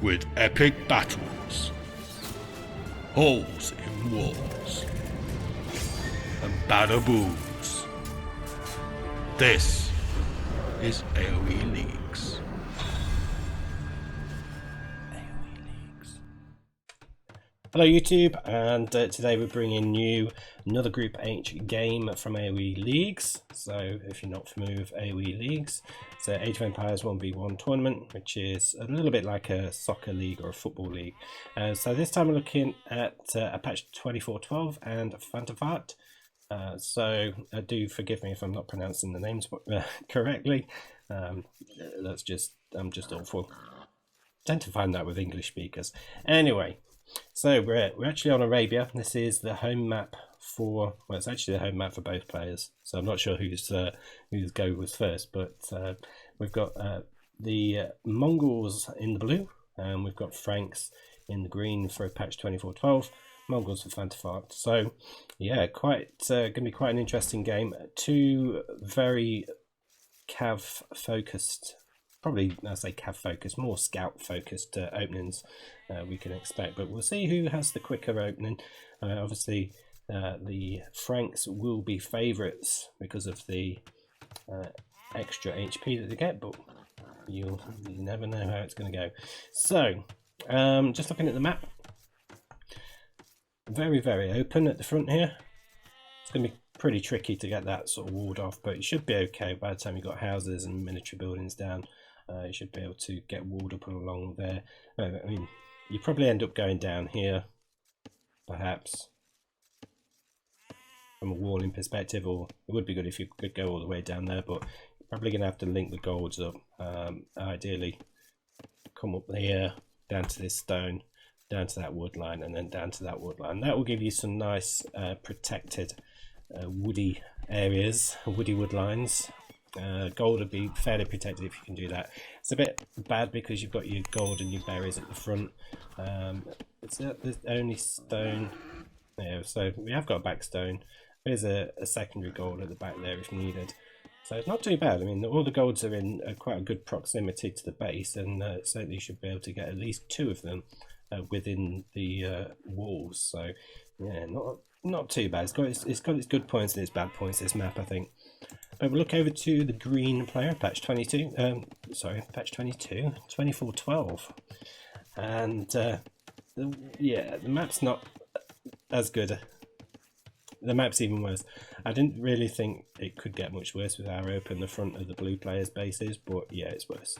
with epic battles, holes in walls, and badaboos. This is AOE Leagues. Hello YouTube, and today we're bringing you another Group H game from AOE Leagues. So if you're not familiar with AOE Leagues, it's an Age of Empires 1v1 tournament, which is a little bit like a soccer league or a football league. So this time we're looking at Apach2412 and Fantafahrt. So do forgive me if I'm not pronouncing the names correctly. I'm just awful. Tend to find that with English speakers. Anyway. So we're actually on Arabia. This is the home map for, well, it's actually the home map for both players. So I'm not sure whose go was first, but we've got the Mongols in the blue, and we've got Franks in the green for Apach2412, Mongols for Fantafahrt. So yeah, going to be quite an interesting game. Two very cav focused. Probably, I say cav focused, more scout focused openings we can expect, but we'll see who has the quicker opening. Obviously, the Franks will be favourites because of the extra HP that they get, but you never know how it's going to go. So, just looking at the map, very open at the front here. It's going to be pretty tricky to get that sort of walled off, but it should be okay by the time you've got houses and military buildings down. You should be able to get walled up along there. I mean, you probably end up going down here, perhaps, from a walling perspective, or it would be good if you could go all the way down there, but you're probably going to have to link the golds up. Ideally, come up here, down to this stone, down to that wood line, and then down to that wood line. That will give you some nice protected woody areas, woody wood lines. Gold would be fairly protected if you can do that. It's a bit bad because you've got your gold and your berries at the front. It's the only stone there, so we have got a back stone. There's a secondary gold at the back there if needed. So it's not too bad. I mean, all the golds are in quite a good proximity to the base, and certainly you should be able to get at least two of them within the walls. So yeah, not too bad. It's got its good points and its bad points, this map, I think. But we'll look over to the green player, Apach2412, and yeah, the map's not as good. The map's even worse. I didn't really think it could get much worse with how open the front of the blue player's base is, but yeah, it's worse.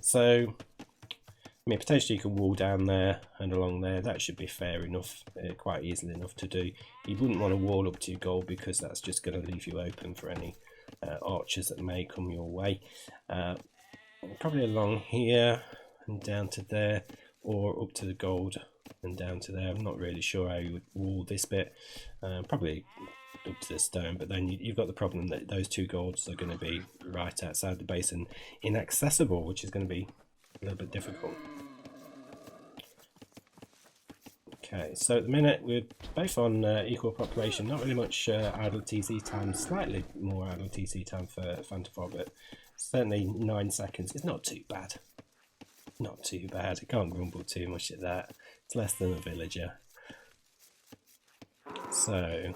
So, I mean, potentially you can wall down there and along there. That should be fair enough, quite easily enough to do. You wouldn't want to wall up to your goal because that's just going to leave you open for any archers that may come your way. Probably along here and down to there, or up to the gold and down to there. I'm not really sure how you would wall this bit. Probably up to the stone, but then you've got the problem that those two golds are going to be right outside the base and inaccessible, which is going to be a little bit difficult. Okay, so at the minute we're both on equal population, not really much idle TC time, slightly more idle TC time for Fantafahrt, but certainly 9 seconds. It's not too bad. Not too bad. I can't grumble too much at that. It's less than a villager. So,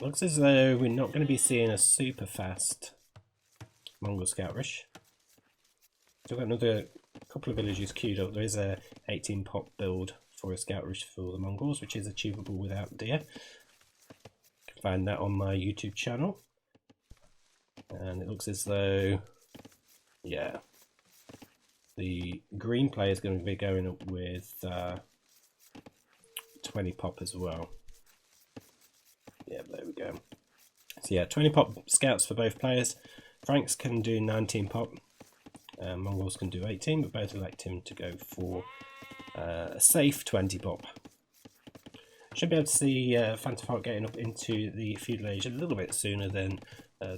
looks as though we're not going to be seeing a super fast Mongol scout rush. So we've got another couple of villages queued up. There is a 18 pop build for a scout rush for the Mongols, which is achievable without deer. You can find that on my YouTube channel. And it looks as though, yeah, the green player is going to be going up with 20 pop as well. Yeah, there we go. So yeah, 20 pop scouts for both players. Franks can do 19 pop. Mongols can do 18, but both electing to go for a safe 20 pop. Should be able to see Fantafahrt getting up into the feudal age a little bit sooner than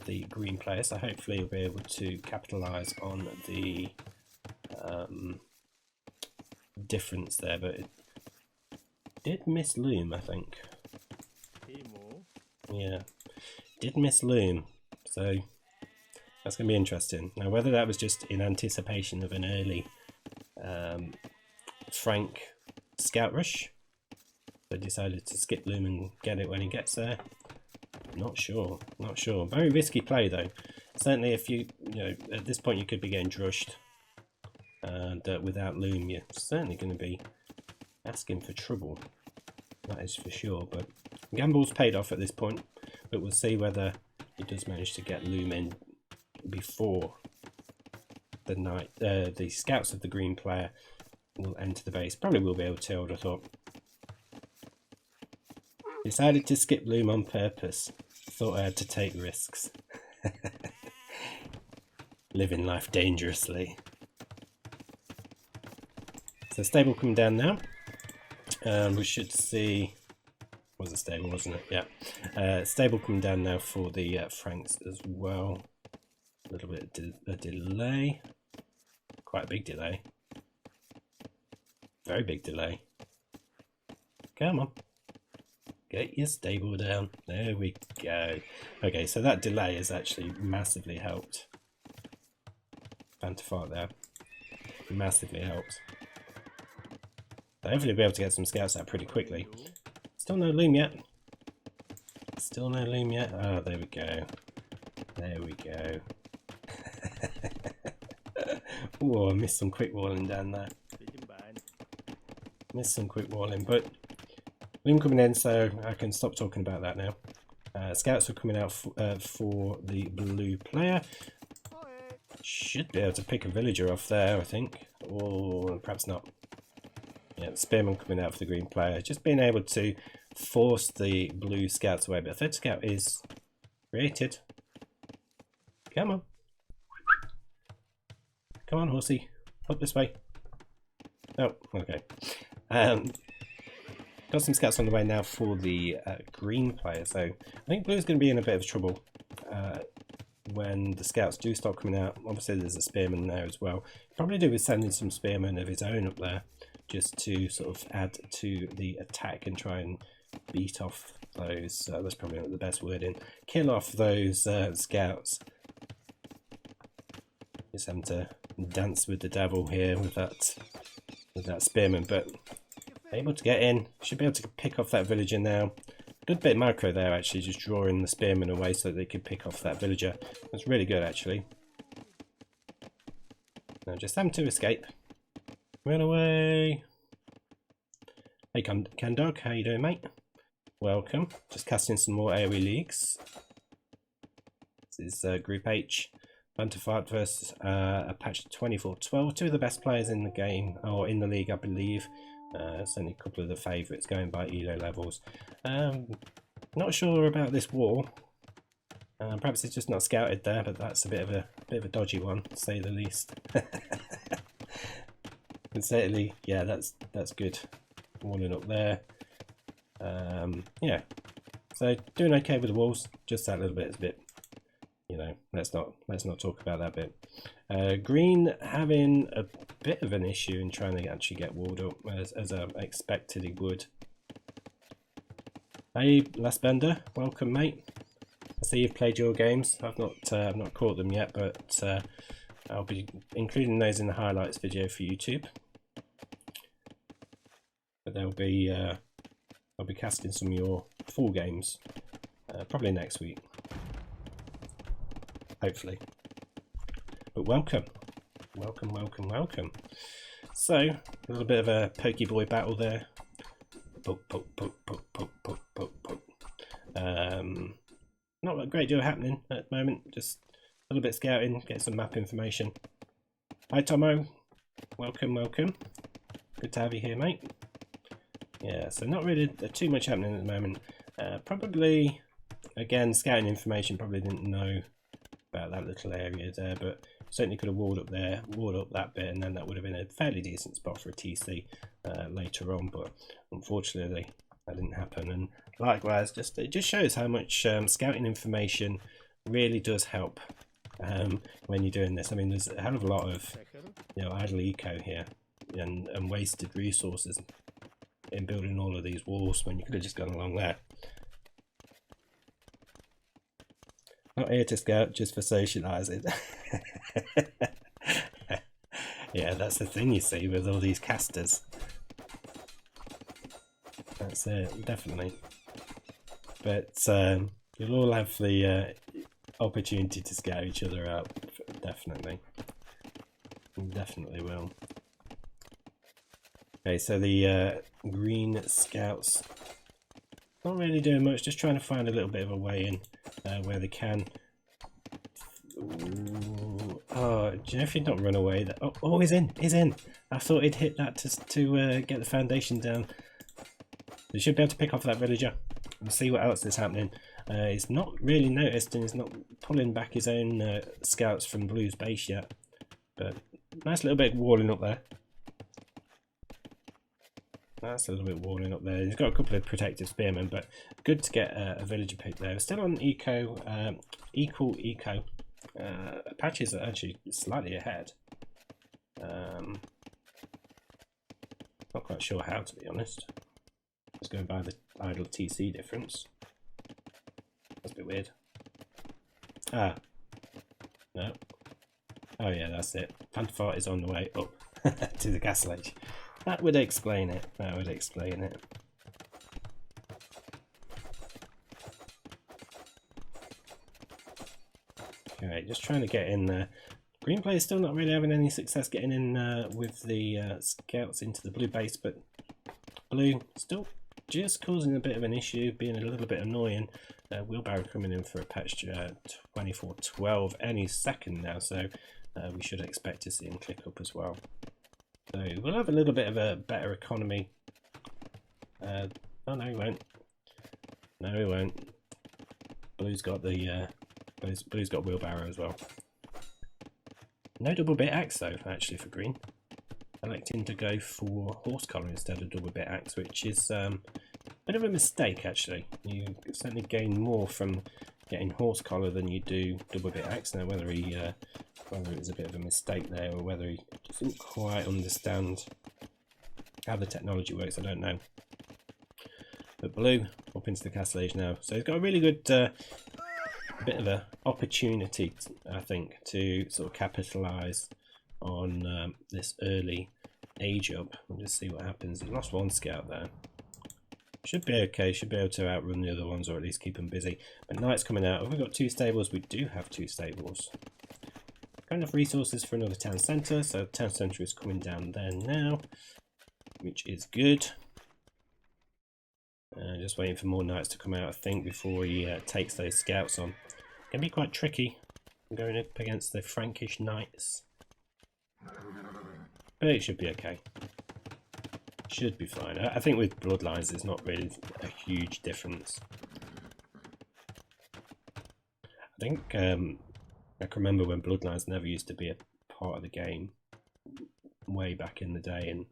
the green player, so hopefully you'll be able to capitalise on the difference there, but it did miss loom, I think. Yeah, did miss loom, so that's going to be interesting. Now, whether that was just in anticipation of an early Frank scout rush. They decided to skip loom and get it when he gets there. Not sure. Very risky play though. Certainly, if you know at this point you could be getting drushed, and without loom, you're certainly going to be asking for trouble. That is for sure. But gamble's paid off at this point. But we'll see whether he does manage to get loom in before the scouts of the green player will enter the base. Probably will be able to, I would have thought. Decided to skip loom on purpose. Thought I had to take risks. Living life dangerously. So stable coming down now. We should see... was a stable, wasn't it? Yeah. Stable coming down now for the Franks as well. A little bit of a delay. Quite a big delay. Very big delay. Come on. Get your stable down. There we go. Okay, so that delay has actually massively helped. Fantafahrt there. Massively helped. So hopefully we'll be able to get some scouts out pretty quickly. Still no loom yet. Still no loom yet. Oh, there we go. There we go. Oh, I missed some quick walling down there. Missed some quick walling, but loom coming in, so I can stop talking about that now. Scouts are coming out for the blue player. Should be able to pick a villager off there, I think. Or perhaps not. Yeah, spearman coming out for the green player. Just being able to force the blue scouts away. But a third scout is created. Come on. Come on, horsey. Up this way. Oh, okay. Got some scouts on the way now for the green player. So I think blue's going to be in a bit of trouble when the scouts do start coming out. Obviously there's a spearman there as well. Probably do with sending some spearmen of his own up there, just to sort of add to the attack and try and beat off those, that's probably not the best wording, kill off those scouts. Just having to dance with the devil here with that spearman, but able to get in, should be able to pick off that villager now. Good bit of micro there actually, just drawing the spearman away so that they could pick off that villager. That's really good actually. Now just having to escape. Run away. Hey Candog, how you doing mate? Welcome. Just casting some more AOE Leagues. This is Group H. Fantafahrt versus Apach2412. Two of the best players in the game, or in the league I believe. Certainly a couple of the favourites going by ELO levels. Not sure about this wall. Perhaps it's just not scouted there, but that's a bit of a dodgy one, to say the least. And certainly, yeah, that's good. Walling up there. Yeah. So doing okay with the walls. Just that little bit is a bit, you know. Let's not talk about that bit. Green having a bit of an issue in trying to actually get walled up, as I expected he would. Hey, Last Bender, welcome, mate. I see you've played your games. I've not caught them yet, but I'll be including those in the highlights video for YouTube. But I'll be casting some of your full games probably next week, hopefully. But welcome. So a little bit of a pokeboy battle there. Poke. Not a great deal happening at the moment. Just a little bit scouting, get some map information. Hi Tomo, welcome. Good to have you here, mate. Yeah, so not really too much happening at the moment. Probably, again, scouting information. Probably didn't know about that little area there, but certainly could have walled up that bit, and then that would have been a fairly decent spot for a TC later on. But unfortunately, that didn't happen. And likewise, it just shows how much scouting information really does help when you're doing this. I mean, there's a hell of a lot of idle eco here and wasted resources in building all of these walls when you could have just gone along there. Not here to scout, just for socialising. Yeah, that's the thing you see with all these casters. That's it, definitely. But you'll all have the opportunity to scout each other out, definitely. Definitely will. Okay, so the green scouts not really doing much, just trying to find a little bit of a way in where they can. Ooh. Oh, do you know if he'd not run away? Oh, he's in, he's in. I thought he'd hit that to get the foundation down. They should be able to pick off that villager and see what else is happening. He's not really noticed and he's not pulling back his own scouts from Blue's base yet. But nice little bit of walling up there. That's a little bit walling up there. He's got a couple of protective spearmen, but good to get a villager pick there. We're still on eco, equal eco. Apaches are actually slightly ahead. Not quite sure how, to be honest. Let's go by the idle TC difference. That's a bit weird. Ah. No. Oh yeah, that's it. Fantafahrt is on the way up to the castle edge. That would explain it. That would explain it. Okay, just trying to get in there. Green player still not really having any success getting in with the scouts into the blue base, but blue still just causing a bit of an issue, being a little bit annoying. Wheelbarrow coming in for a patch 2412 any second now, so we should expect to see him click up as well. So we'll have a little bit of a better economy. Oh no, he won't. No, he won't. Blue's got the Blue's got wheelbarrow as well. No double bit axe though, actually, for green. Electing to go for horse collar instead of double bit axe, which is a bit of a mistake actually. You certainly gain more from getting horse collar than you do double bit axe. Now whether it was a bit of a mistake there or whether he didn't quite understand how the technology works, I don't know. But blue up into the castle age now, so he's got a really good bit of an opportunity, I think, to sort of capitalise on this early age up. We'll just see what happens. He lost one scout there. Should be okay, should be able to outrun the other ones or at least keep them busy. But Knight's coming out. Have we got 2 stables? We do have 2 stables. Got enough resources for another town centre, so the town centre is coming down there now, which is good. Just waiting for more Knights to come out, I think, before he takes those scouts on. Can be quite tricky going up against the Frankish Knights. But it should be okay. Should be fine. I think with Bloodlines it's not really a huge difference. I think I can remember when Bloodlines never used to be a part of the game way back in the day, and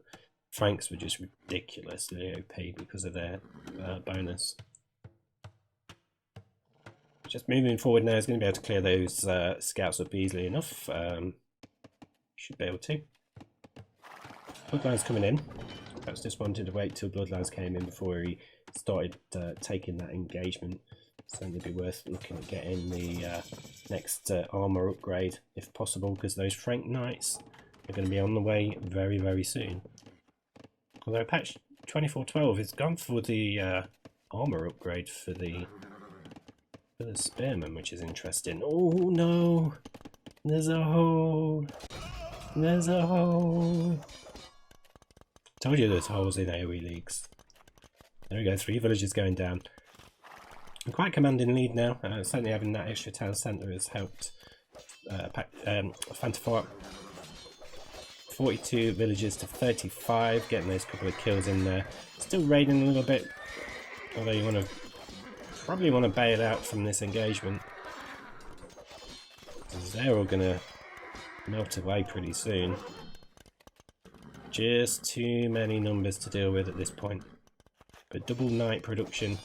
Franks were just ridiculously OP because of their bonus. Just moving forward now, he's going to be able to clear those scouts up easily enough. Should be able to. Bloodlines coming in. Perhaps just wanted to wait till Bloodlines came in before he started taking that engagement. Certainly be worth looking at getting the next armour upgrade if possible, because those Frank Knights are going to be on the way very, very soon. Although patch 2412 has gone for the armour upgrade for the spearman, which is interesting. Oh no! There's a hole! There's a hole! Told you there's holes in AOE Leagues. There we go, 3 villages going down. I'm quite commanding lead now. Certainly having that extra town centre has helped Fantafahrt. 42 villages to 35, getting those couple of kills in there. Still raiding a little bit, although you probably want to bail out from this engagement, because they're all going to melt away pretty soon. Just too many numbers to deal with at this point. But double knight production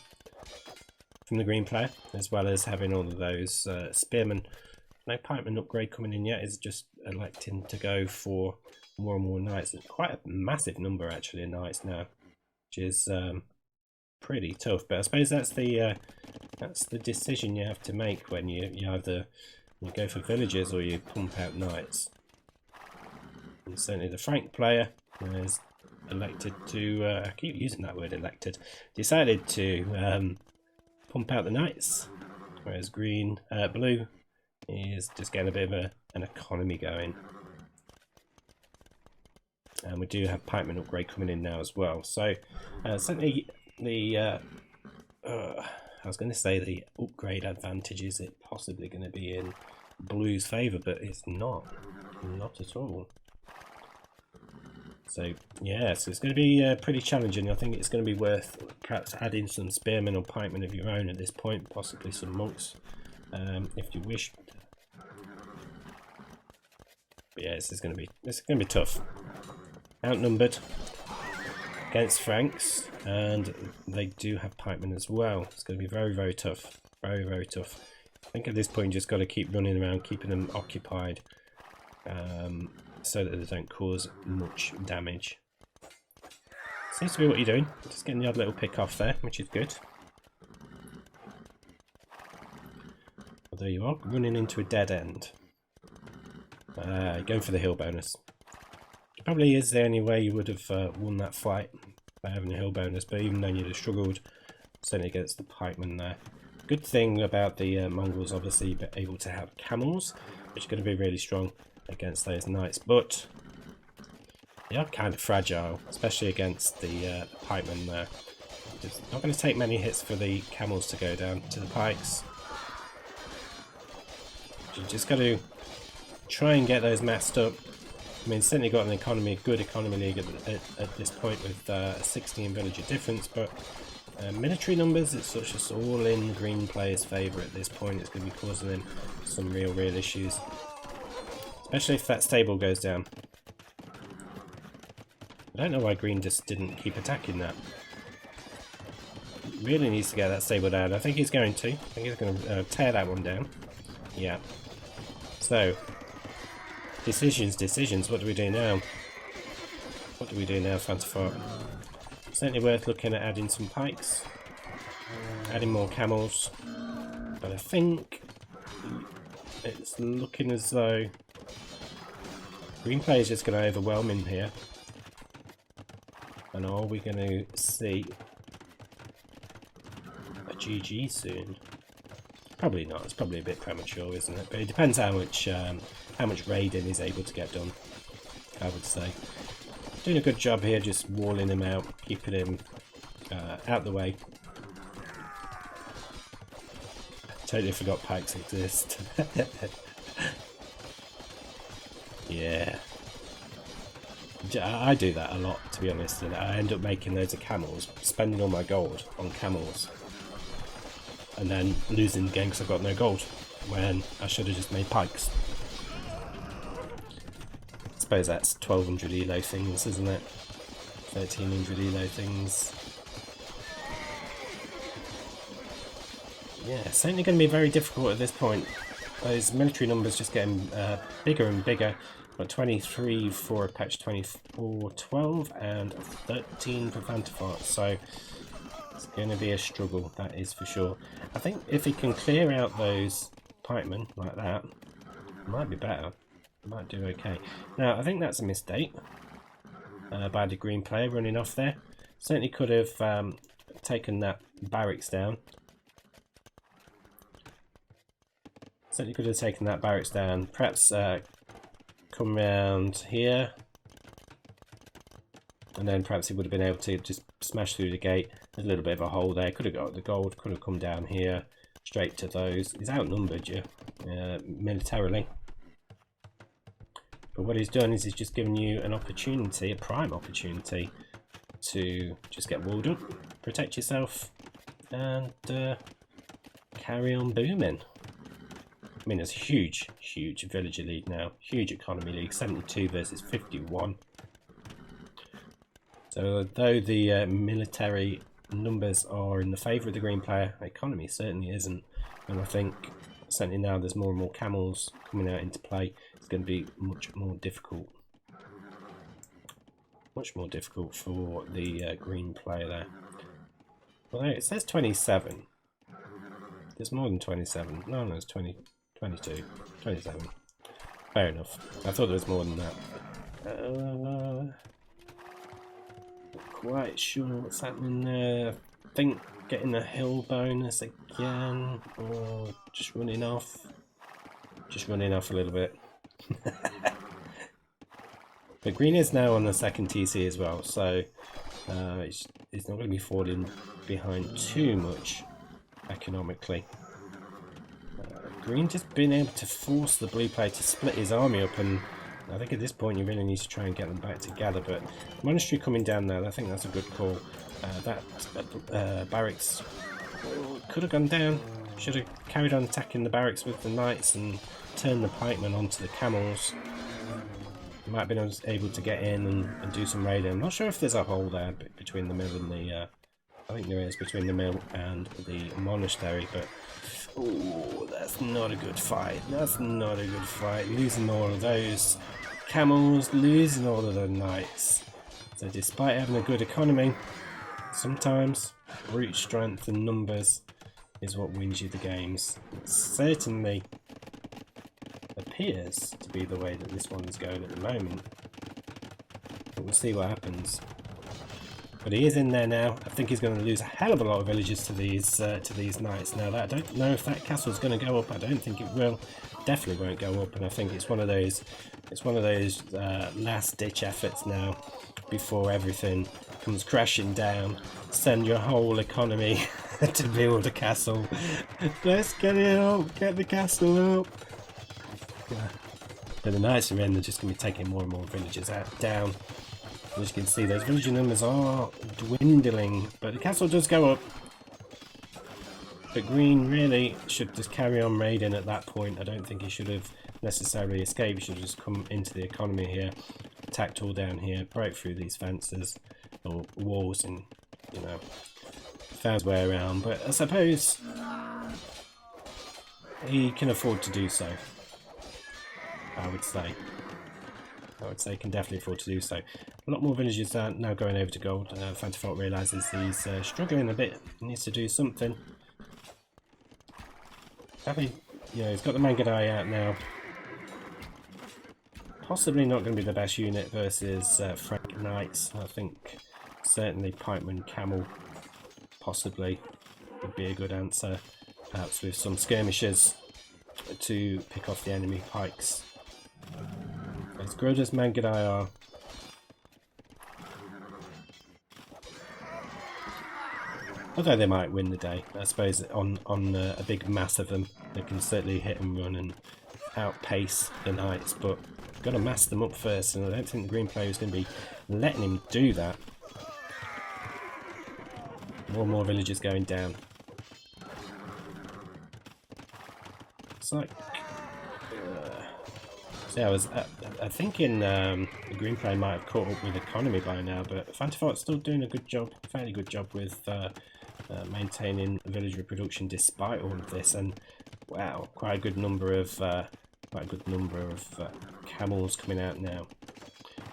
from the green player, as well as having all of those spearmen. No pikeman upgrade coming in yet, is just electing to go for more and more knights. It's quite a massive number actually of knights now, which is pretty tough. But I suppose that's the decision you have to make when you either go for villagers or you pump out knights. And certainly the Frank player has elected to, I keep using that word elected, decided to pump out the knights, whereas blue is just getting a bit of an economy going. And we do have pikeman upgrade coming in now as well. So certainly the I was going to say the upgrade advantage is it possibly going to be in blue's favour, but it's not at all. So yeah, so it's going to be pretty challenging. I think it's going to be worth perhaps adding some spearmen or pikemen of your own at this point, possibly some monks if you wish. But yeah, this is going to be tough. Outnumbered against Franks, and they do have pikemen as well. It's going to be very, very tough. Very, very tough. I think at this point you just got to keep running around, keeping them occupied, so that they don't cause much damage. Seems to be what you're doing. Just getting the odd little pick off there, which is good. Although you are running into a dead end. Going for the hill bonus. Probably is the only way you would have won that fight, by having a hill bonus, but even then you'd have struggled certainly against the pikemen there. Good thing about the Mongols, obviously, but able to have camels, which is going to be really strong against those knights, but they are kind of fragile, especially against the pikemen there. It's not going to take many hits for the camels to go down to the pikes. You just got to try and get those massed up. I mean, certainly got an economy, good economy league at this point with a 16 villager difference, but military numbers, it's just all in green players' favour at this point. It's going to be causing them some real issues, especially if that stable goes down. I don't know why green just didn't keep attacking that. Really needs to get that stable down. I think he's going to. I think he's going to tear that one down. Yeah. So, decisions. What do we do now? What do we do now, Fantafahrt? Certainly worth looking at adding some pikes, adding more camels, but I think it's looking as though green play is just going to overwhelm him here. And are we going to see a GG soon? Probably not. It's probably a bit premature, isn't it? But it depends how much raiding is able to get done, I would say. Doing a good job here, just walling him out, keeping him out the way. Totally forgot pikes exist. Yeah. I do that a lot, to be honest, and I end up making loads of camels, spending all my gold on camels, and then losing the game because I've got no gold, when I should have just made pikes. I suppose that's 1200 elo things, isn't it? 1300 elo things. Yeah, certainly going to be very difficult at this point. Those military numbers just getting bigger and bigger. Got 23 for Apach2412 and 13 for Fantafahrt, so it's going to be a struggle, that is for sure. I think if he can clear out those pikemen like that, it might be better. It might do okay. Now, I think that's a mistake by the green player running off there. Certainly could have taken that barracks down. Certainly could have taken that barracks down. Perhaps come round here, and then perhaps he would have been able to just smash through the gate. There's a little bit of a hole there. Could have got the gold. Could have come down here straight to those. He's outnumbered you militarily, but what he's done is he's just given you an opportunity, a prime opportunity, to just get walled up, protect yourself, and carry on booming. I mean, it's a huge villager league now, huge economy league, 72 versus 51. So though the military numbers are in the favour of the green player, economy certainly isn't. And I think certainly now there's more and more camels coming out into play, it's going to be much more difficult. Much more difficult for the green player there. Well, it says 27. There's more than 27. No, it's 20. 22, 27. Fair enough. I thought there was more than that. Not quite sure what's happening there. I think getting a hill bonus again, or just running off. Just running off a little bit. But green is now on the second TC as well, so it's not going to be falling behind too much economically. Green just being able to force the blue player to split his army up, and I think at this point you really need to try and get them back together. But monastery coming down there, I think that's a good call. That barracks could have gone down. Should have carried on attacking the barracks with the knights and turned the pikemen onto the camels. Might have been able to get in and do some raiding. I'm not sure if there's a hole there between the mill and the... I think there is, between the mill and the monastery, but... Oh, that's not a good fight. That's not a good fight. Losing all of those camels, losing all of the knights. So despite having a good economy, sometimes brute strength and numbers is what wins you the games. It certainly appears to be the way that this one is going at the moment. But we'll see what happens. But he is in there now. I think he's going to lose a hell of a lot of villagers to these knights. Now, I don't know if that castle is going to go up. I don't think it will. Definitely won't go up. And I think it's one of those. It's one of those last-ditch efforts now, before everything comes crashing down. Send your whole economy to build a castle. Let's get it up. Get the castle up. But the knights are in. They're just going to be taking more and more villagers down. As you can see, those villager numbers are dwindling, but the castle does go up. But green really should just carry on raiding at that point. I don't think he should have necessarily escaped. He should have just come into the economy here, attacked all down here, broke through these fences or walls, and found his way around. But I suppose he can afford to do so. I would say he can definitely afford to do so. A lot more villagers are now going over to gold. Fantafahrt realises he's struggling a bit. He needs to do something. He's got the Mangadai out now. Possibly not going to be the best unit versus Frank Knights. I think certainly Pikeman Camel possibly would be a good answer. Perhaps with some skirmishers to pick off the enemy pikes. As good as Mangadai are, although they might win the day, I suppose on a big mass of them, they can certainly hit and run and outpace the knights, but you've got to mass them up first, and I don't think the green player is going to be letting him do that. More and more villagers going down. It's like... So I think the green player might have caught up with economy by now, but Fantafahrt's still doing a good job, fairly good job with maintaining villager production despite all of this. And wow, quite a good number of camels coming out now.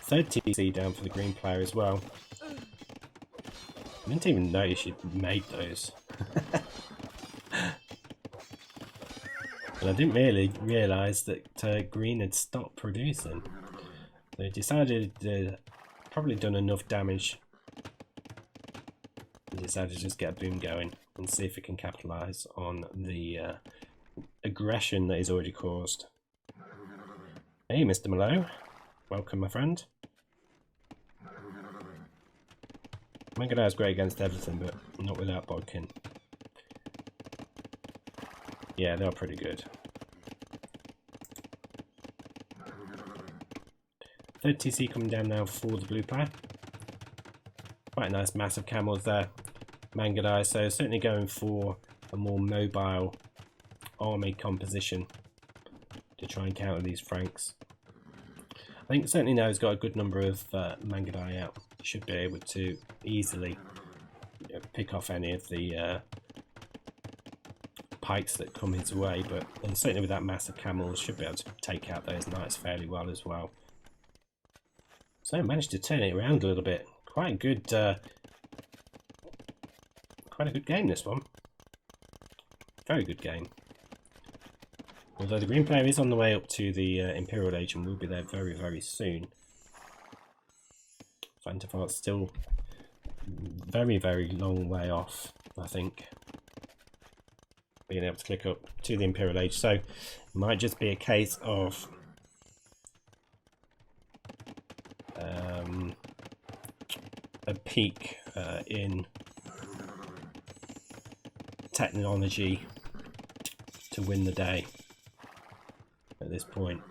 Third TC down for the green player as well. I didn't even notice you'd made those. And I didn't really realise that green had stopped producing. So he decided probably done enough damage. He decided to just get a boom going and see if it can capitalise on the aggression that he's already caused. Hey, Mr. Malo. Welcome, my friend. Mangadai's great against everything, but not without Bodkin. Yeah, they're pretty good. Third TC coming down now for the blue player. Quite a nice mass of camels there. Mangadai, so certainly going for a more mobile army composition to try and counter these Franks. I think certainly now he's got a good number of Mangadai out. He should be able to easily pick off any of the pikes that come his way, but and certainly with that mass of camels should be able to take out those knights fairly well as well. So I managed to turn it around a little bit. Quite a good game, this one. Very good game. Although the green player is on the way up to the Imperial Age and will be there very, very soon. Fantafahrt's still very long way off, I think, being able to click up to the Imperial Age. So it might just be a case of a peak in technology to win the day at this point.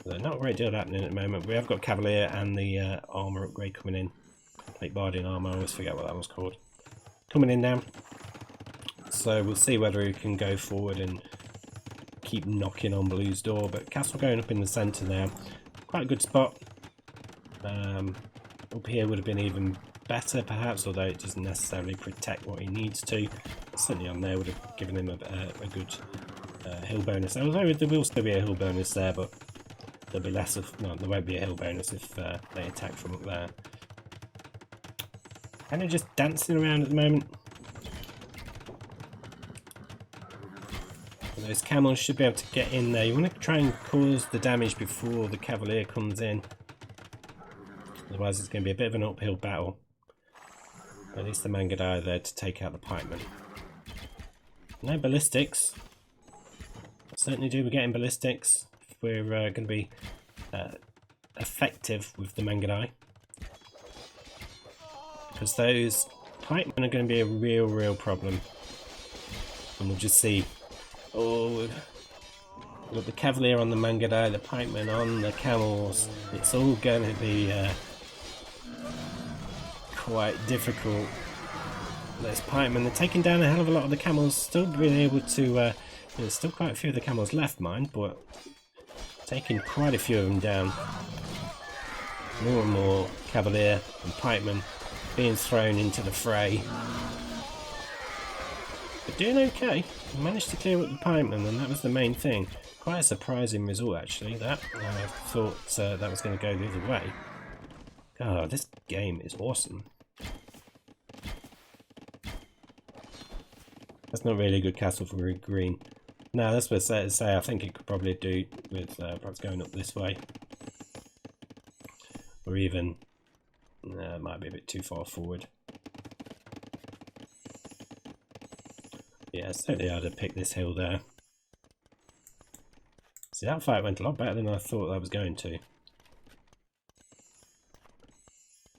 So not a great deal happening at the moment. We have got Cavalier and the armor upgrade coming in. Like Vaurion armor, I always forget what that was called. Coming in now. So we'll see whether we can go forward and keep knocking on Blue's door. But castle going up in the centre now. Quite a good spot. Up here would have been even better perhaps, although it doesn't necessarily protect what he needs to. Certainly on there would have given him a good hill bonus. Although there will still be a hill bonus there, but there'll be less of... No, there won't be a hill bonus if they attack from up there. Kind of just dancing around at the moment. Those camels should be able to get in there. You want to try and cause the damage before the Cavalier comes in. Otherwise it's going to be a bit of an uphill battle. At least the Mangudai are there to take out the pikemen. No ballistics. Certainly do be getting ballistics if we're going to be effective with the Mangudai. Because those pikemen are going to be a real problem. And we'll just see. Oh, we've got the Cavalier on the Mangudai, the pikemen on the camels. It's all going to be quite difficult. Those pikemen, they're taking down a hell of a lot of the camels. Still being able to... there's still quite a few of the camels left, mind, but taking quite a few of them down. More and more Cavalier and pikemen being thrown into the fray. But doing okay. We managed to clear up the pikemen, and that was the main thing. Quite a surprising result, actually. That I thought that was going to go the other way. God, this game is awesome. That's not really a good castle for green. No, that's what I say. I think it could probably do with perhaps going up this way, or even it might be a bit too far forward. Yeah, certainly I'd have picked this hill there. See, that fight went a lot better than I thought that was going to.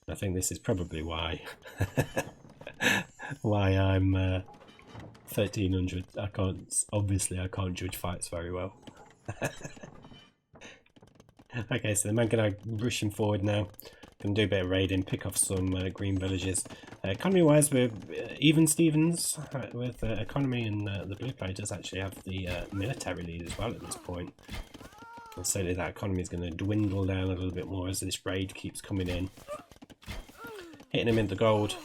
I think this is probably why I'm 1300. I can't judge fights very well. Okay, so the Mangudai rushing forward now. Can do a bit of raiding, pick off some green villages. Economy wise, we're even Stevens with economy, and the blue player does actually have the military lead as well at this point. And certainly that economy is going to dwindle down a little bit more as this raid keeps coming in. Hitting him in the gold.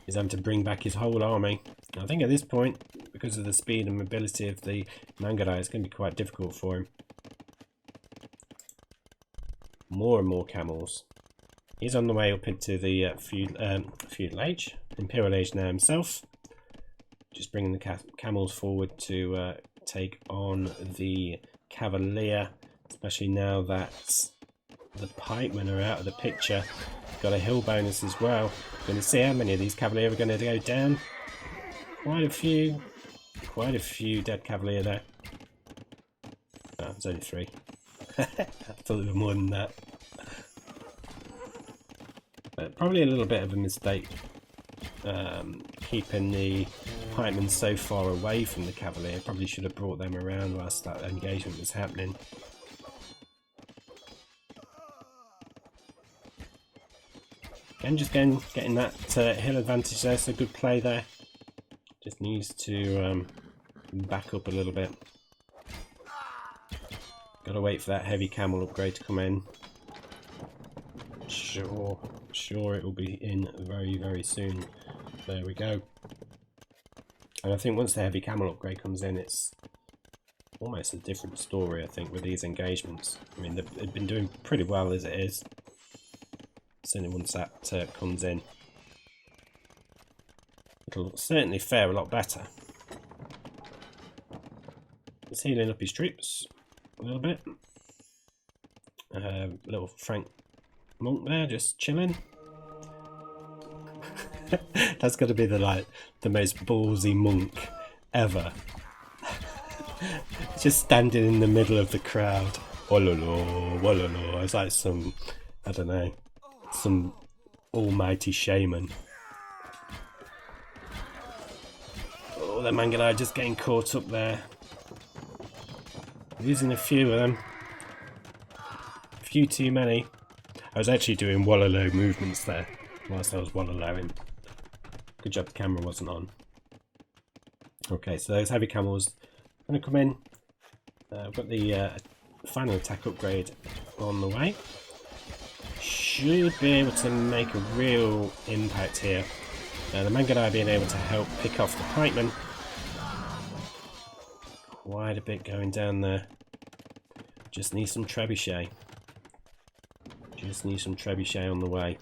He's having to bring back his whole army. I think at this point, because of the speed and mobility of the Mangudai, it's going to be quite difficult for him. More and more camels. He's on the way up into the feudal age, Imperial Age now himself. Just bringing the camels forward to take on the Cavalier, especially now that the pikemen are out of the picture. Got a hill bonus as well. Going to see how many of these Cavalier are going to go down. Quite a few dead Cavalier there. Oh, it's only 3. I thought there were more than that. But probably a little bit of a mistake keeping the pikemen so far away from the Cavalier. Probably should have brought them around whilst that engagement was happening. Again, just getting that hill advantage there, so good play there. Just needs to back up a little bit. Gotta wait for that heavy camel upgrade to come in. Sure it will be in very soon. There we go. And I think once the heavy camel upgrade comes in, it's almost a different story, I think, with these engagements. I mean, they've been doing pretty well as it is. Certainly once that comes in, it'll certainly fare a lot better. He's healing up his troops a little bit. Little Frank monk there, just chilling. That's got to be the most ballsy monk ever. Just standing in the middle of the crowd. Wololo, wololo. It's like some, I don't know, some almighty shaman. Oh, the Mangalai just getting caught up there. Losing a few of them. A few too many. I was actually doing wololo movements there whilst I was wololoing. Good job the camera wasn't on. Okay, so those heavy camels are going to come in. I've got the final attack upgrade on the way. Should be able to make a real impact here. The Mangadai being able to help pick off the pikemen. Quite a bit going down there. Just need some trebuchet. Just need some trebuchet on the way.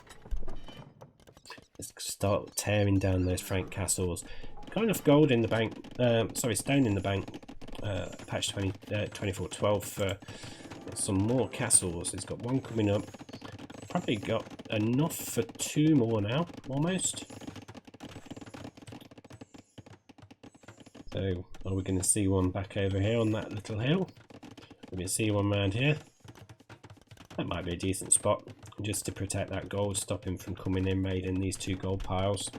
Let's start tearing down those Frank castles. Got enough gold in the bank. Sorry, stone in the bank. Patch 2412 for some more castles. It's got one coming up. Probably got enough for 2 more now, almost. So, are we going to see one back over here on that little hill? We're going to see one around here. That might be a decent spot, just to protect that gold, stop him from coming in, raiding these 2 gold piles.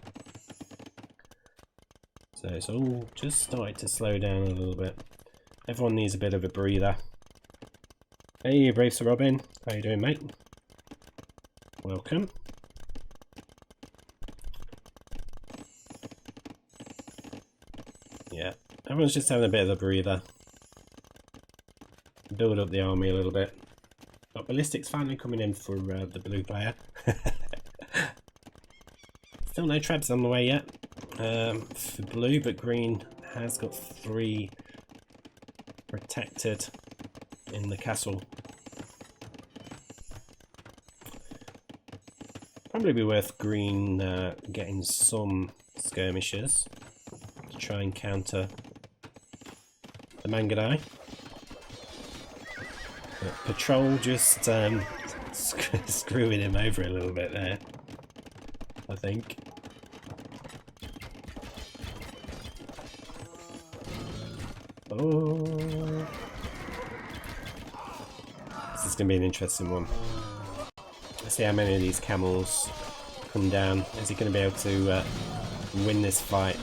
So it's all just started to slow down a little bit. Everyone needs a bit of a breather. Hey, Brave Sir Robin. How you doing, mate? Welcome. Yeah, everyone's just having a bit of a breather. Build up the army a little bit. Got ballistics finally coming in for the blue player. Still no trebs on the way yet for blue, but green has got 3 protected in the castle. Probably be worth green getting some skirmishers to try and counter the Mangadai. But Patrol just screwing him over a little bit there, I think. Oh, this is going to be an interesting one. Let's see how many of these camels come down. Is he going to be able to win this fight?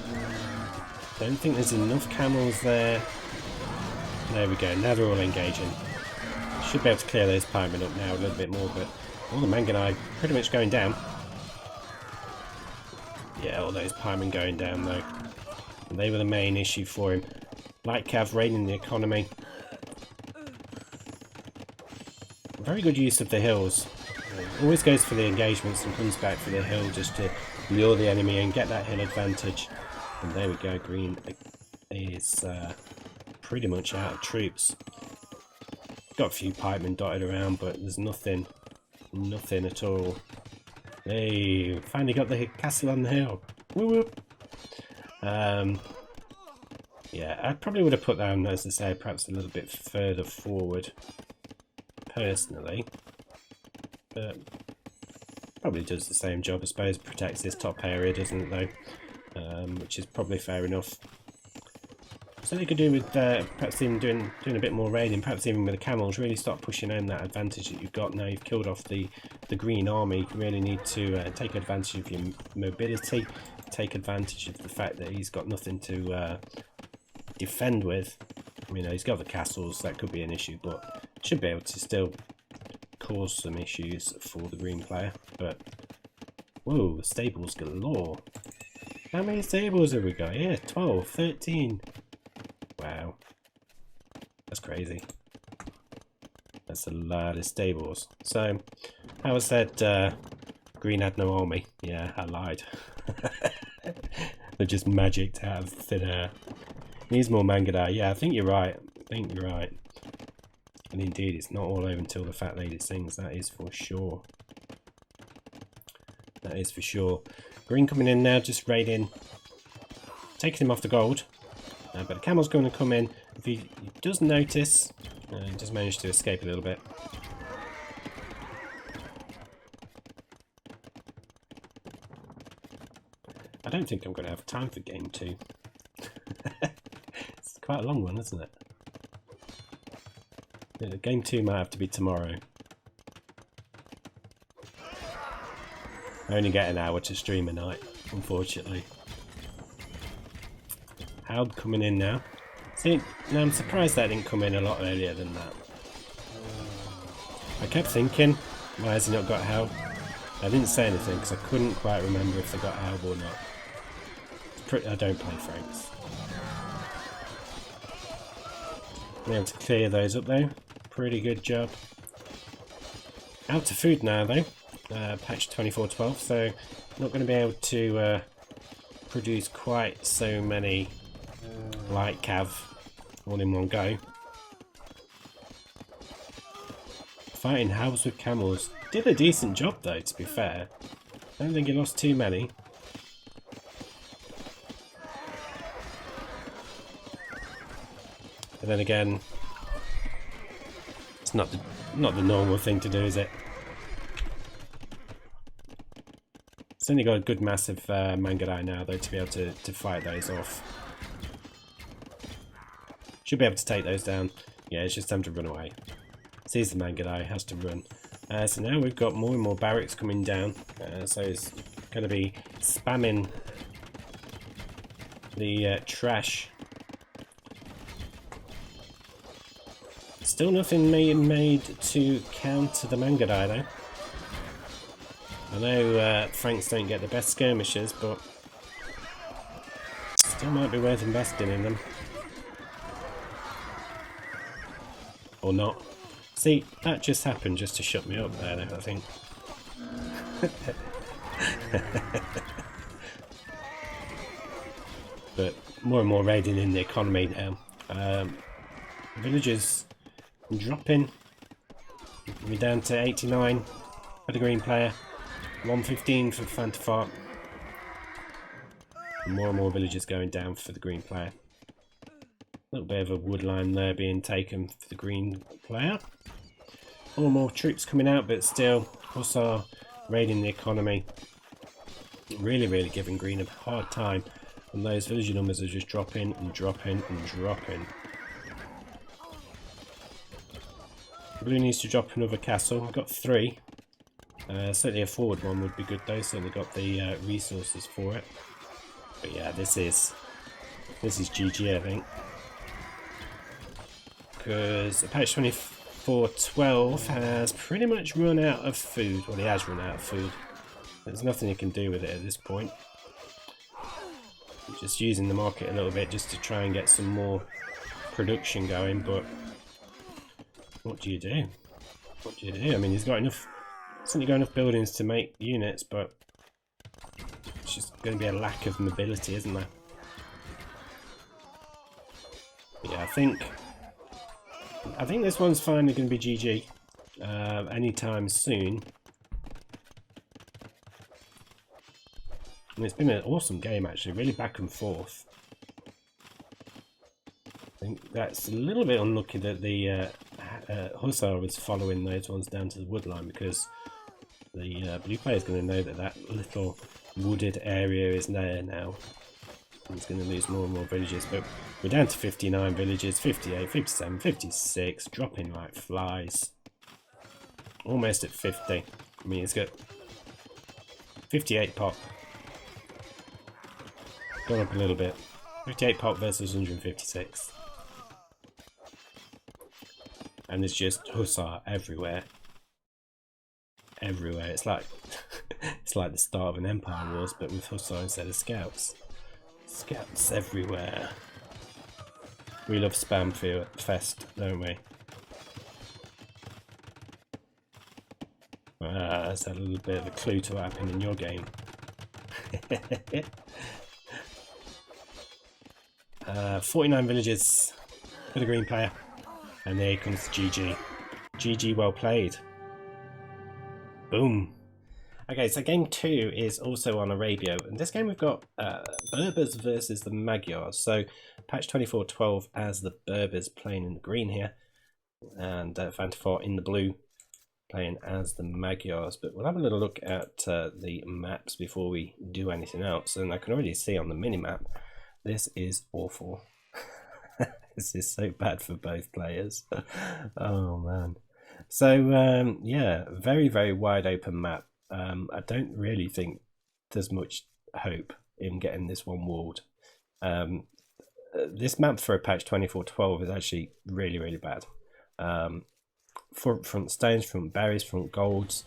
Don't think there's enough camels there. There we go, now they're all engaging. Should be able to clear those pikemen up now a little bit more, but all the Manganai pretty much going down. Yeah, all those pikemen going down though. And they were the main issue for him. Light Cav raiding the economy. Very good use of the hills. Always goes for the engagements and comes back for the hill just to lure the enemy and get that hill advantage. And there we go, green is pretty much out of troops. Got a few pikemen dotted around, but there's nothing at all. Hey, finally got the castle on the hill. Woo whoop. Yeah, I probably would have put that, as I say, perhaps a little bit further forward, personally. But probably does the same job, I suppose. Protects this top area, doesn't it, though? Which is probably fair enough. So they could do with perhaps even doing a bit more raiding, perhaps even with the camels, really start pushing home that advantage that you've got now. You've killed off the green army. You really need to take advantage of your mobility, take advantage of the fact that he's got nothing to defend with. I mean, he's got the castles, that could be an issue, but should be able to still cause some issues for the green player. But whoa, stables galore. How many stables have we got here? 12, 13. Wow, that's crazy. That's a lot of stables. So, how I said, green had no army. Yeah, I lied. They're just magicked out of thin air. Needs more Mangadai. Yeah, I think you're right. And indeed, it's not all over until the fat lady sings. That is for sure. That is for sure. Green coming in now, just raiding. Taking him off the gold. But the camel's going to come in. If he does notice, he does manage to escape a little bit. I don't think I'm going to have time for game 2. It's quite a long one, isn't it? Yeah, game 2 might have to be tomorrow. I only get an hour to stream a night, unfortunately. Howd coming in now. See, now I'm surprised that didn't come in a lot earlier than that. I kept thinking, why has he not got Howd? I didn't say anything because I couldn't quite remember if they got Howd or not. I don't play Franks. I'm able to clear those up though. Pretty good job. Out of food now though. Patch 2412, so not going to be able to produce quite so many light cav all in one go. Fighting halves with camels. Did a decent job though, to be fair. I don't think he lost too many. But then again, it's not the normal thing to do, is it? It's only got a good massive Mangadai now though to be able to fight those off. Should be able to take those down. Yeah, it's just time to run away. Sees the Mangadai, has to run. So now we've got more and more barracks coming down. So it's going to be spamming the trash. Still nothing made to counter the Mangadai though. I know Franks don't get the best skirmishers, but still might be worth investing in them. Or not. See, that just happened just to shut me up there, I think. But more and more raiding in the economy now. Villagers dropping. We're down to 89 for the green player. 115 for Fantafahrt. More and more villagers going down for the green player. A little bit of a wood line there being taken for the green player. More and more troops coming out, but still Hussar raiding the economy. Really giving green a hard time. And those villager numbers are just dropping and dropping and dropping. Blue needs to drop another castle. I've got 3. Certainly a forward one would be good though, certainly got the resources for it. But yeah, this is GG, I think. Because patch 2412 has pretty much run out of food. Well, he has run out of food. There's nothing you can do with it at this point. I'm just using the market a little bit just to try and get some more production going, but what do you do? What do you do? I mean, he's got enough. Certainly got enough buildings to make units, but it's just going to be a lack of mobility, isn't there? But yeah, I think this one's finally going to be GG anytime soon. And it's been an awesome game actually, really back and forth. I think that's a little bit unlucky that the Hussar was following those ones down to the wood line, because the blue player is going to know that that little wooded area is there now. And it's going to lose more and more villages, but we're down to 59 villages, 58, 57, 56, dropping like flies. Almost at 50. I mean, it's got 58 pop. Gone up a little bit. 58 pop versus 156. And there's just Hussar everywhere. Everywhere. It's like it's like the start of an Empire Wars, but with Hussar instead of scouts. Scouts everywhere. We love spam fest, don't we? That's a little bit of a clue to what happened in your game. 49 villages for the green player. And there comes GG. GG, well played. Boom. Okay, so game 2 is also on Arabia. In this game we've got Berbers versus the Magyars. So patch 2412 as the Berbers playing in the green here. And Fantafahrt in the blue. playing as the Magyars, but we'll have a little look at the maps before we do anything else. And I can already see on the mini-map, this is awful. This is so bad for both players. Oh man. So yeah, very, very wide open map. I don't really think there's much hope in getting this one walled. This map for Apach2412 is actually really, really bad. Front stones, front berries, front golds.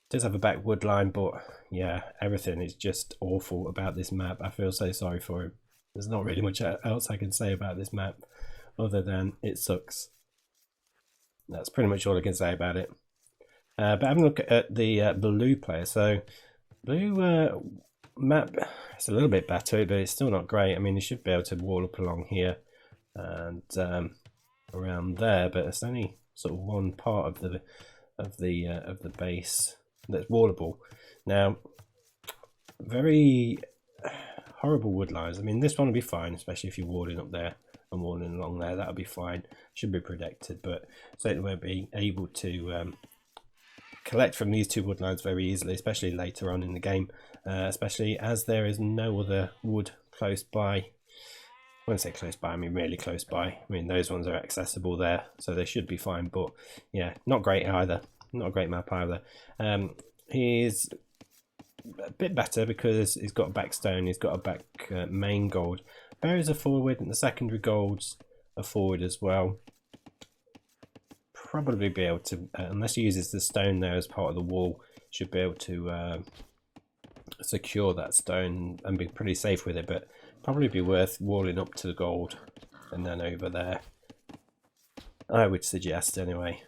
It does have a back wood line, but yeah, everything is just awful about this map. I feel so sorry for him. There's not really much else I can say about this map other than it sucks. That's pretty much all I can say about it. But having a look at the blue player. So blue map, it's a little bit better, but it's still not great. I mean, you should be able to wall up along here and around there, but it's only sort of one part of the base that's wallable. Now, very horrible wood lines. I mean, this one will be fine, especially if you're walling up there and walling along there. That'll be fine. Should be protected, but certainly won't be able to collect from these two wood lines very easily, especially later on in the game, especially as there is no other wood close by. When I say close by, I mean really close by. I mean, those ones are accessible there, so they should be fine, but yeah, not great either. Not a great map either. He's a bit better because he's got a back stone, he's got a back main gold. Berries are forward and the secondary golds are forward as well. Probably be able to, unless he uses the stone there as part of the wall, should be able to secure that stone and be pretty safe with it, but probably be worth walling up to the gold and then over there, I would suggest anyway.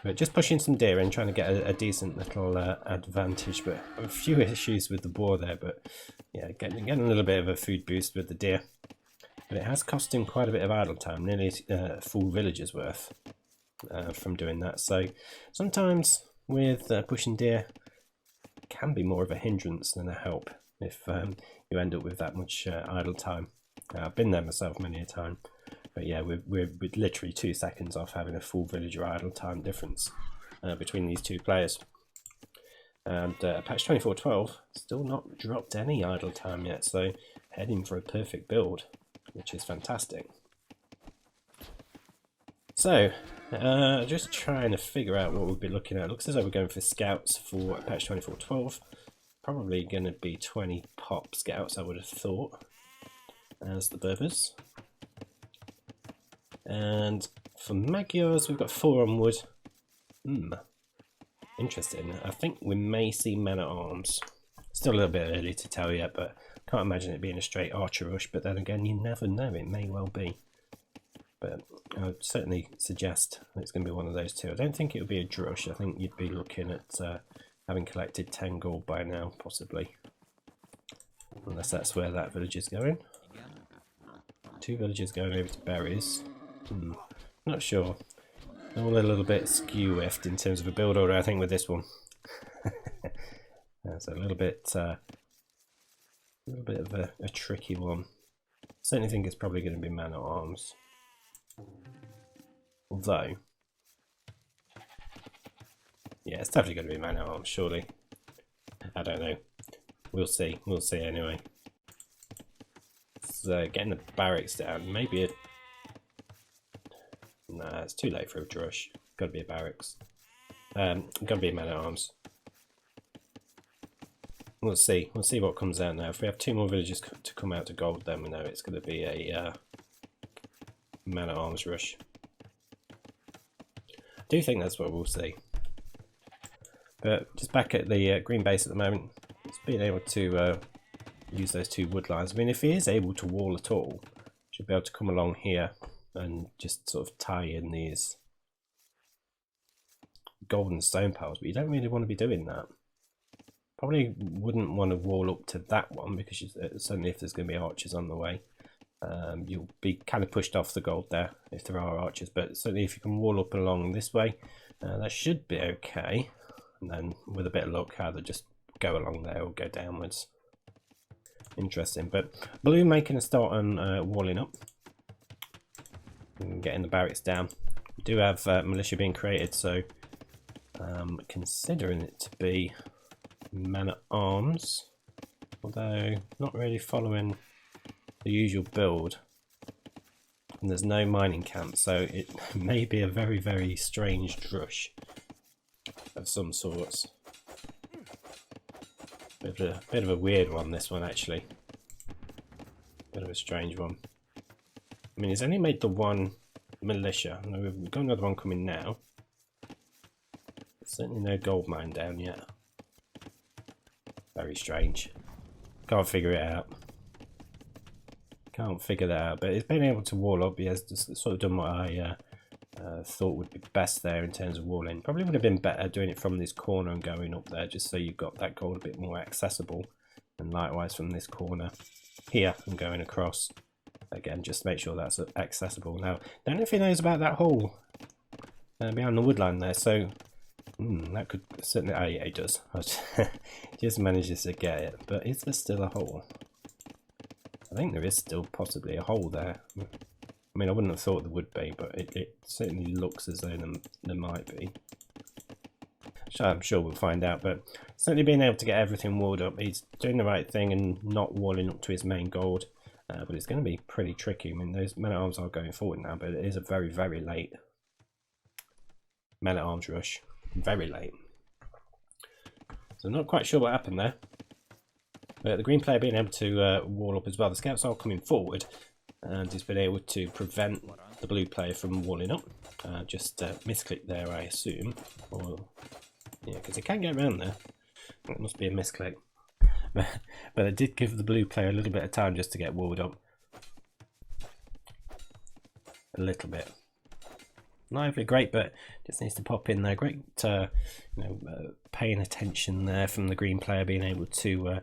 But just pushing some deer in, trying to get a decent little advantage, but a few issues with the boar there, but yeah, getting a little bit of a food boost with the deer. But it has cost him quite a bit of idle time, nearly a full village's worth from doing that. So sometimes with pushing deer, it can be more of a hindrance than a help if you end up with that much idle time. I've been there myself many a time. But yeah, we're literally 2 seconds off having a full villager idle time difference between these two players. And Apach2412 still not dropped any idle time yet, so heading for a perfect build, which is fantastic. So, just trying to figure out what we'll be looking at. It looks as though we're going for scouts for Apach2412. Probably going to be 20 pop scouts, I would have thought, as the Berbers. And for Magyars, we've got 4 on wood. Interesting. I think we may see men-at-arms. Still a little bit early to tell yet, but can't imagine it being a straight archer rush. But then again, you never know. It may well be. But I would certainly suggest it's going to be one of those two. I don't think it would be a drush. I think you'd be looking at having collected 10 gold by now, possibly. Unless that's where that village is going. 2 villages going over to berries. Not sure. All a little bit skew-whiffed in terms of a build order, I think, with this one. That's a little bit of a tricky one. Certainly think it's probably going to be man-at-arms. Although, yeah, it's definitely going to be man-at-arms, surely. I don't know. We'll see. We'll see anyway. So, getting the barracks down, maybe a... Nah, it's too late for a drush. Got to be a barracks. Got to be a man-at-arms. We'll see. We'll see what comes out now. If we have 2 more villages to come out to gold, then we know it's going to be a man-at-arms rush. I do think that's what we'll see. But just back at the green base at the moment, it's being able to use those 2 wood lines. I mean, if he is able to wall at all, should be able to come along here and just sort of tie in these golden stone piles, but you don't really want to be doing that. Probably wouldn't want to wall up to that one because certainly if there's going to be archers on the way, you'll be kind of pushed off the gold there if there are archers, but certainly if you can wall up along this way, that should be okay. And then with a bit of luck, either just go along there or go downwards. Interesting, but blue making a start on walling up. And getting the barracks down. We do have militia being created, so considering it to be man-at-arms, although not really following the usual build. And there's no mining camp, so it may be a very, very strange drush of some sorts. Bit of a weird one, this one actually. Bit of a strange one. I mean, he's only made the one militia. We've got another one coming now. Certainly no gold mine down yet. Very strange. Can't figure it out. Can't figure that out, but he's been able to wall up. He has just sort of done what I thought would be best there in terms of walling. Probably would have been better doing it from this corner and going up there, just so you've got that gold a bit more accessible. And likewise from this corner here and going across. Again, just make sure that's accessible. Now, don't know if he knows about that hole behind the woodline there, so that could certainly... Oh yeah, he does. Just manages to get it. But is there still a hole? I think there is still possibly a hole there. I mean, I wouldn't have thought there would be, but it certainly looks as though there might be. So I'm sure we'll find out, but certainly being able to get everything walled up, he's doing the right thing and not walling up to his main gold. But it's going to be pretty tricky. I mean, those men-at-arms are going forward now, but it is a very, very late men-at-arms rush. Very late. So I'm not quite sure what happened there. But the green player being able to wall up as well. The scouts are coming forward, and he's been able to prevent the blue player from walling up. Just misclick there, I assume. Or yeah, because he can get around there. It must be a misclick. But it did give the blue player a little bit of time just to get walled up. A little bit. Not overly great, but just needs to pop in there. Great, paying attention there from the green player, being able to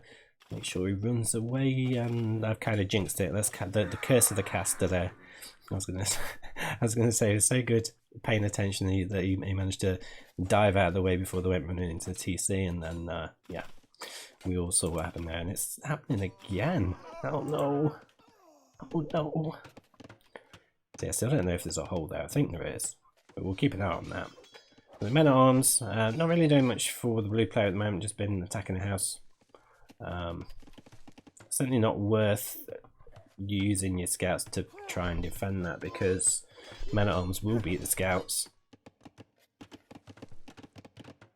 make sure he runs away. And I've kind of jinxed it. That's the curse of the caster there. I was gonna say it was so good paying attention that he managed to dive out of the way before they went running into the TC, and then yeah. We all saw what happened there, and it's happening again. Oh no. Oh no. So yeah, I still don't know if there's a hole there. I think there is, but we'll keep an eye on that. The men-at-arms, not really doing much for the blue player at the moment, just been attacking the house. Certainly not worth using your scouts to try and defend that, because men-at-arms will beat the scouts.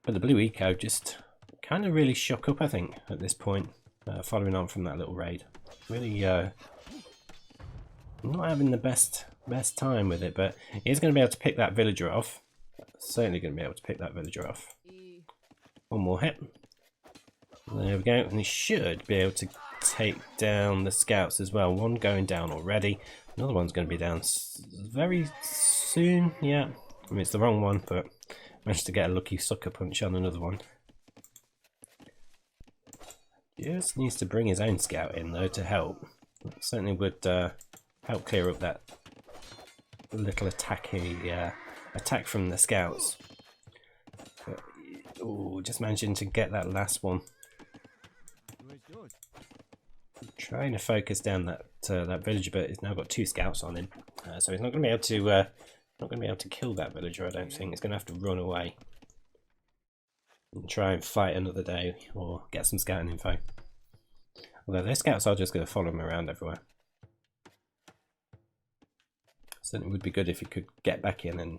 But the blue eco just kind of really shook up, I think, at this point, following on from that little raid. Really not having the best time with it, but he's going to be able to pick that villager off. Certainly going to be able to pick that villager off. One more hit. There we go, and he should be able to take down the scouts as well. One going down already. Another one's going to be down very soon. Yeah, I mean, it's the wrong one, but managed to get a lucky sucker punch on another one. Just needs to bring his own scout in though to help. That certainly would help clear up that little attack from the scouts. But, ooh, just managing to get that last one. Trying to focus down that villager, but he's now got two scouts on him, so he's not going to be able to kill that villager. I don't think. He's going to have to run away and try and fight another day, or get some scouting info. Although their scouts are just going to follow him around everywhere. Certainly would be good if he could get back in and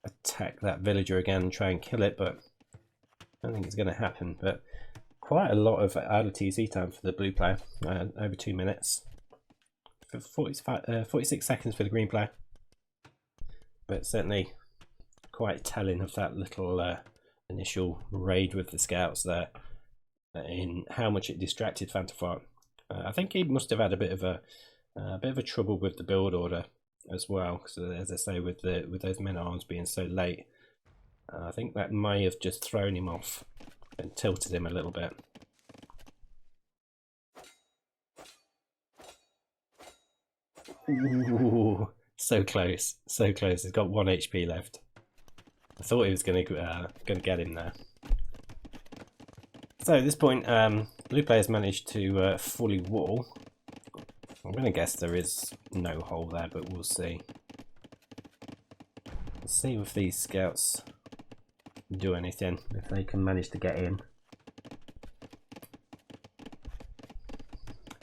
attack that villager again and try and kill it, but I don't think it's going to happen. But quite a lot of idle TC time for the blue player, over 2 minutes. 46 seconds for the green player. But certainly quite telling of that little initial raid with the scouts there, in how much it distracted Fantafahrt. I think he must have had a bit of a trouble with the build order as well, because as I say, with those men-at-arms being so late, I think that may have just thrown him off and tilted him a little bit. Ooh, so close, so close. He's got 1 HP left. I thought he was going to get him there. So at this point, blue players managed to fully wall. I'm going to guess there is no hole there, but we'll see. Let's see if these scouts do anything, if they can manage to get in.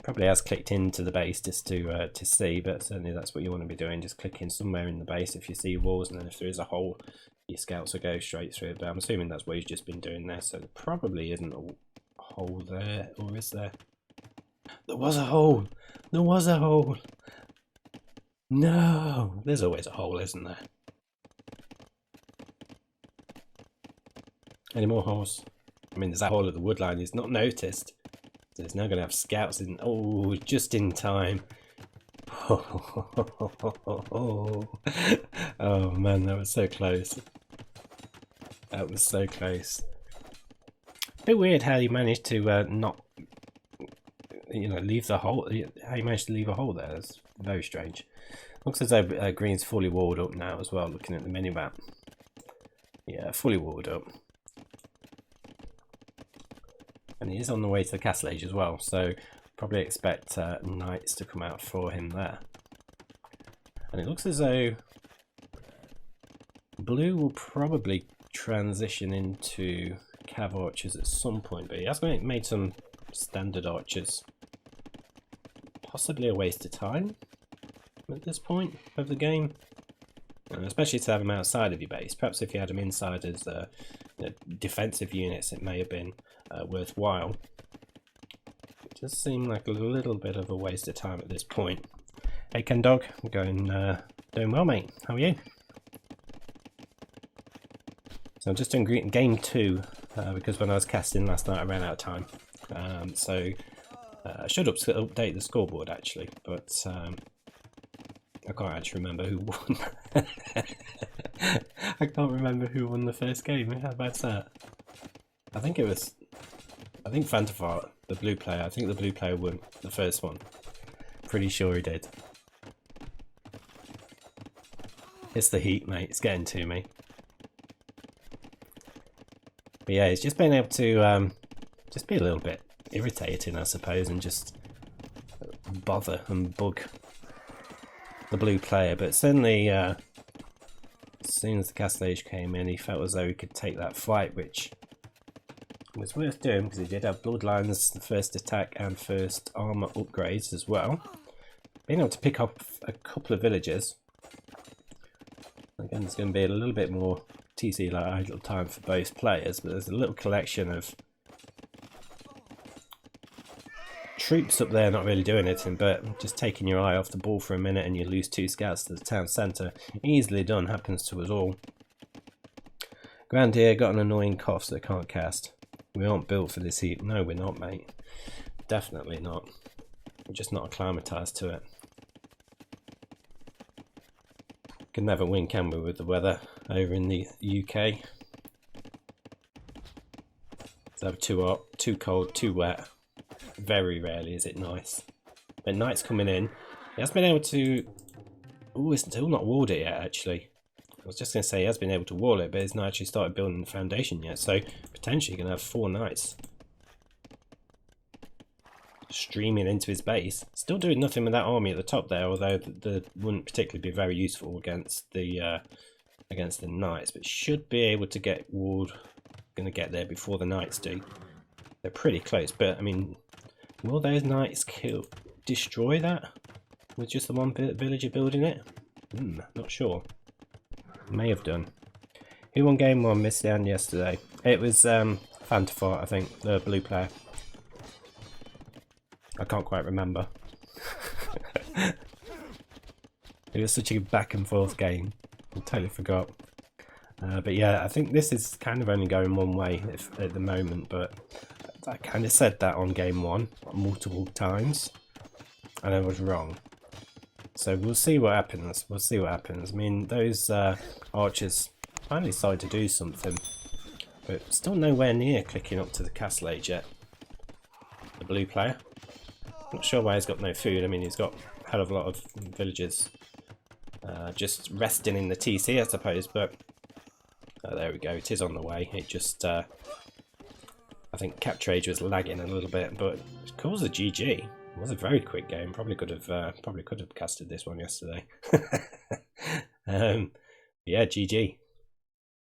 Probably has clicked into the base just to see, but certainly that's what you want to be doing, just clicking somewhere in the base if you see walls, and then if there is a hole, your scouts will go straight through. But I'm assuming that's what he's just been doing there, so there probably isn't a hole there, or is there? There was a hole! There was a hole! No! There's always a hole, isn't there? Any more holes? I mean, there's that hole at the wood line he's not noticed. So he's now going to have scouts in. Oh, just in time. Oh man, that was so close. That was so close. A bit weird how you managed to not, leave the hole. How you managed to leave a hole there? That's very strange. Looks as though green's fully walled up now as well. Looking at the mini map, yeah, fully walled up. And he is on the way to the castle age as well, so probably expect knights to come out for him there. And it looks as though blue will probably transition into cav archers at some point, but he has made some standard archers. Possibly a waste of time at this point of the game, and especially to have them outside of your base. Perhaps if you had them inside as defensive units, it may have been worthwhile. It does seem like a little bit of a waste of time at this point. Hey Ken Dog, I'm doing well, mate. How are you? So I'm just doing game 2 because when I was casting last night I ran out of time. So I should update the scoreboard actually, but I can't actually remember who won. I can't remember who won the first game. How bad's that? I think Fantafahrt, the blue player. I think the blue player won the first one. Pretty sure he did. It's the heat, mate. It's getting to me. But yeah, it's just been able to just be a little bit irritating, I suppose, and just bother and bug the blue player. But certainly, as soon as the castle age came in, he felt as though he could take that fight, which was worth doing because he did have bloodlines, the first attack and first armor upgrades as well. Being able to pick up a couple of villagers. Again, there's going to be a little bit more TC like idle time for both players, but there's a little collection of troops up there not really doing anything, but just taking your eye off the ball for a minute and you lose 2 scouts to the town centre. Easily done, happens to us all. Grandier got an annoying cough so they can't cast. We aren't built for this heat. No, we're not, mate. Definitely not. We're just not acclimatised to it. Can never win, can we, with the weather over in the UK? So too cold, too wet. Very rarely is it nice. But night's coming in. He has been able to... Oh, it's still not walled it yet, actually. I was just going to say he has been able to wall it, but he's not actually started building the foundation yet. So potentially going to have 4 knights streaming into his base. Still doing nothing with that army at the top there, although that wouldn't particularly be very useful against the knights. But should be able to get walled. Going to get there before the knights do. They're pretty close, but I mean, will those knights destroy that with just the one villager building it? Not sure. May have done. Who won game 1? Missed down yesterday. It was Fantafahrt, I think, the blue player. I can't quite remember. It was such a back and forth game. I totally forgot. But yeah, I think this is kind of only going one way at the moment, but I kind of said that on game 1 multiple times and I was wrong. So we'll see what happens. We'll see what happens. I mean, those archers finally started to do something, but still nowhere near clicking up to the castle age yet. The blue player. Not sure why he's got no food. I mean, he's got a hell of a lot of villagers just resting in the TC, I suppose, but there we go. It is on the way. It just, I think capture age was lagging a little bit, but it calls a GG. It was a very quick game. Probably could have casted this one yesterday. Yeah, GG.